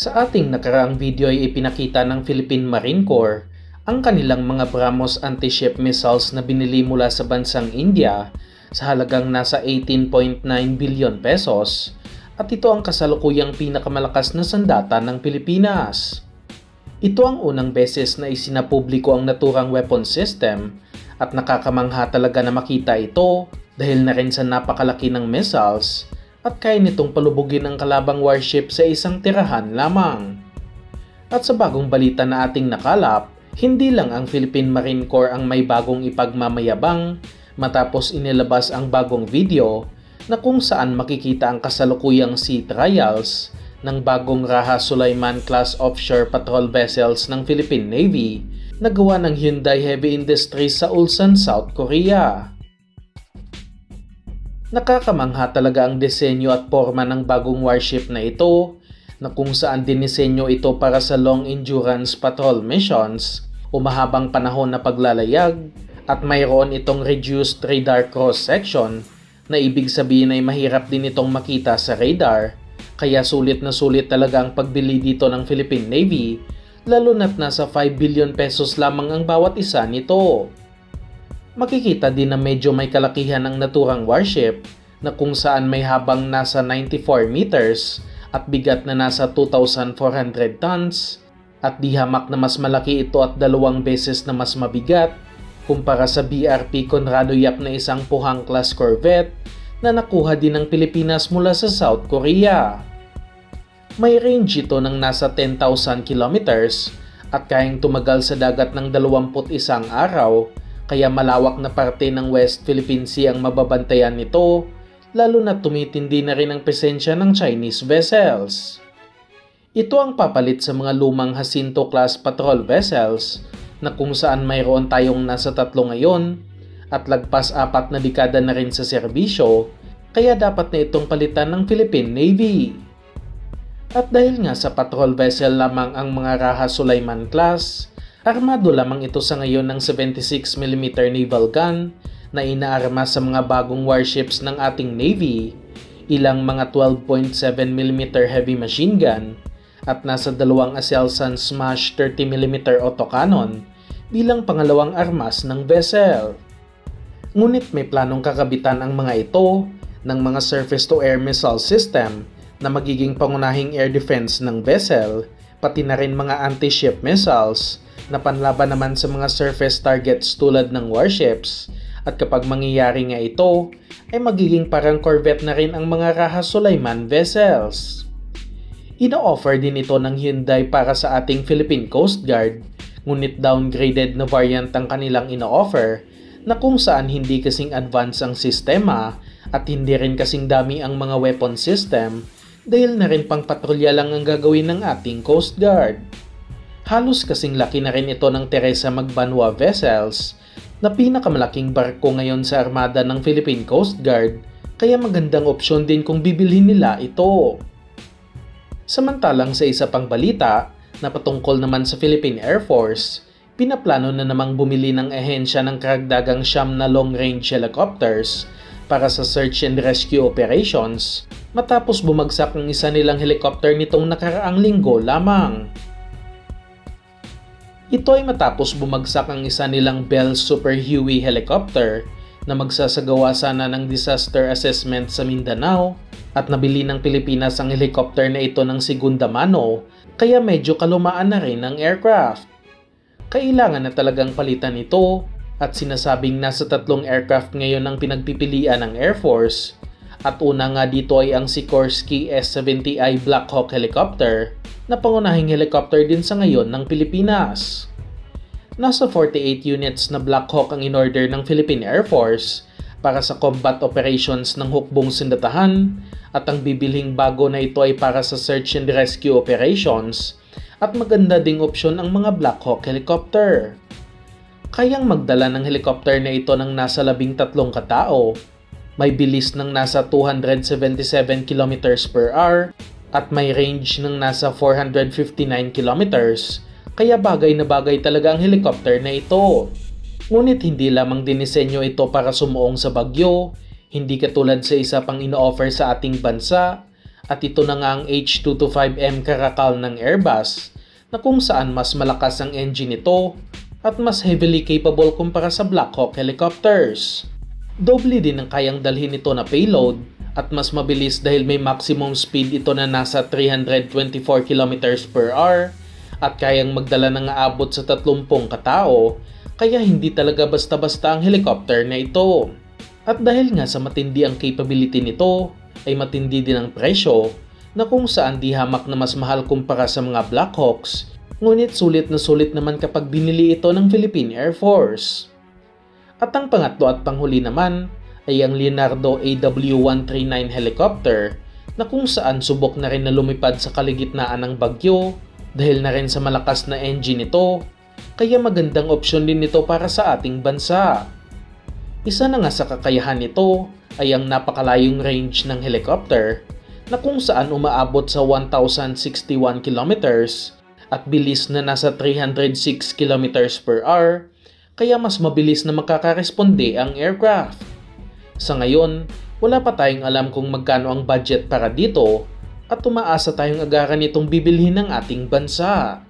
Sa ating nakaraang video ay ipinakita ng Philippine Marine Corps ang kanilang mga BrahMos anti-ship missiles na binili mula sa bansang India sa halagang nasa 18.9 billion pesos at ito ang kasalukuyang pinakamalakas na sandata ng Pilipinas. Ito ang unang beses na isinapubliko ang naturang weapon system at nakakamangha talaga na makita ito dahil na rin sa napakalaki ng missiles at kaya nitong palubugin ang kalabang warship sa isang tirahan lamang. At sa bagong balita na ating nakalap, hindi lang ang Philippine Marine Corps ang may bagong ipagmamayabang matapos inilabas ang bagong video na kung saan makikita ang kasalukuyang sea trials ng bagong Raha Sulaiman class offshore patrol vessels ng Philippine Navy na gawa ng Hyundai Heavy Industries sa Ulsan, South Korea. Nakakamangha talaga ang disenyo at forma ng bagong warship na ito na kung saan dinisenyo ito para sa long endurance patrol missions o mahabang panahon na paglalayag at mayroon itong reduced radar cross-section na ibig sabihin ay mahirap din itong makita sa radar kaya sulit na sulit talaga ang pagbili dito ng Philippine Navy lalo na't nasa 5 billion pesos lamang ang bawat isa nito. Makikita din na medyo may kalakihan ang naturang warship na kung saan may habang nasa 94 meters at bigat na nasa 2,400 tons at di hamak na mas malaki ito at 2 beses na mas mabigat kumpara sa BRP Conrado Yap na isang Pohang class corvette na nakuha din ng Pilipinas mula sa South Korea. May range ito ng nasa 10,000 kilometers at kayang tumagal sa dagat ng 21 araw. Kaya malawak na parte ng West Philippine Sea ang mababantayan nito, lalo na tumitindi na rin ang presensya ng Chinese vessels. Ito ang papalit sa mga lumang Jacinto class patrol vessels na kung saan mayroon tayong nasa 3 ngayon at lagpas 4 na dekada na rin sa serbisyo, kaya dapat na itong palitan ng Philippine Navy. At dahil nga sa patrol vessel lamang ang mga Raha Sulaiman class, armado lamang ito sa ngayon ng 76mm naval gun na inaarma sa mga bagong warships ng ating Navy, ilang mga 12.7mm heavy machine gun at nasa 2 Aselsan Smash 30mm autocannon bilang pangalawang armas ng vessel. Ngunit may planong kakabitan ang mga ito ng mga surface-to-air missile system na magiging pangunahing air defense ng vessel, pati na rin mga anti-ship missiles na panlaban naman sa mga surface targets tulad ng warships at kapag mangyayari nga ito ay magiging parang corvette na rin ang mga Raha Sulaiman vessels. Ino-offer din ito ng Hyundai para sa ating Philippine Coast Guard ngunit downgraded na variant ang kanilang ino-offer na kung saan hindi kasing advanced ang sistema at hindi rin kasing dami ang mga weapon system dahil na rin pang patrolya lang ang gagawin ng ating Coast Guard. Halos kasing laki na rin ito ng Teresa Magbanwa vessels na pinakamalaking barko ngayon sa armada ng Philippine Coast Guard kaya magandang opsyon din kung bibilhin nila ito. Samantalang sa isa pang balita na patungkol naman sa Philippine Air Force, pinaplano na namang bumili ng ehensya ng karagdagang 9 na long-range helicopters para sa search and rescue operations matapos bumagsak ang isa nilang helicopter nitong nakaraang linggo lamang. Ito ay matapos bumagsak ang isa nilang Bell Super Huey helicopter na magsasagawa sana ng disaster assessment sa Mindanao at nabili ng Pilipinas ang helicopter na ito ng segunda mano kaya medyo kalumaan na rin ang aircraft. Kailangan na talagang palitan ito at sinasabing nasa 3 aircraft ngayon ang pinagpipilian ng Air Force at una nga dito ay ang Sikorsky S-70i Black Hawk helicopter na pangunahing helicopter din sa ngayon ng Pilipinas. Nasa 48 units na Black Hawk ang in-order ng Philippine Air Force para sa combat operations ng hukbong sindatahan at ang bibilhing bago na ito ay para sa search and rescue operations at maganda ding opsyon ang mga Black Hawk helicopter. Kayang magdala ng helicopter na ito ng nasa 13 katao, may bilis ng nasa 277 km per hour at may range ng nasa 459 kilometers, kaya bagay na bagay talaga ang helicopter na ito. Ngunit hindi lamang dinisenyo ito para sumuong sa bagyo, hindi katulad sa isa pang ino-offer sa ating bansa, At ito na nga ang H225M Caracal ng Airbus na kung saan mas malakas ang engine nito at mas heavily capable kumpara sa Black Hawk helicopters. Doble din ang kayang dalhin nito na payload at mas mabilis dahil may maximum speed ito na nasa 324 km/h at kayang magdala ng aabot sa 30 katao, kaya hindi talaga basta-basta ang helicopter na ito. At dahil nga sa matindi ang capability nito, ay matindi din ang presyo na kung saan di hamak na mas mahal kumpara sa mga Black Hawks, ngunit sulit na sulit naman kapag binili ito ng Philippine Air Force. At ang pangatlo at panghuli naman ay ang Leonardo AW139 helicopter na kung saan subok na rin na lumipad sa kaligitnaan ng bagyo dahil na rin sa malakas na engine nito, kaya magandang opsyon din ito para sa ating bansa. Isa na nga sa kakayahan nito ay ang napakalayong range ng helicopter na kung saan umaabot sa 1,061 kilometers at bilis na nasa 306 km/h, kaya mas mabilis na makakaresponde ang aircraft. Sa ngayon, wala pa tayong alam kung magkano ang budget para dito at umaasa tayong agaran itong bibilhin ng ating bansa.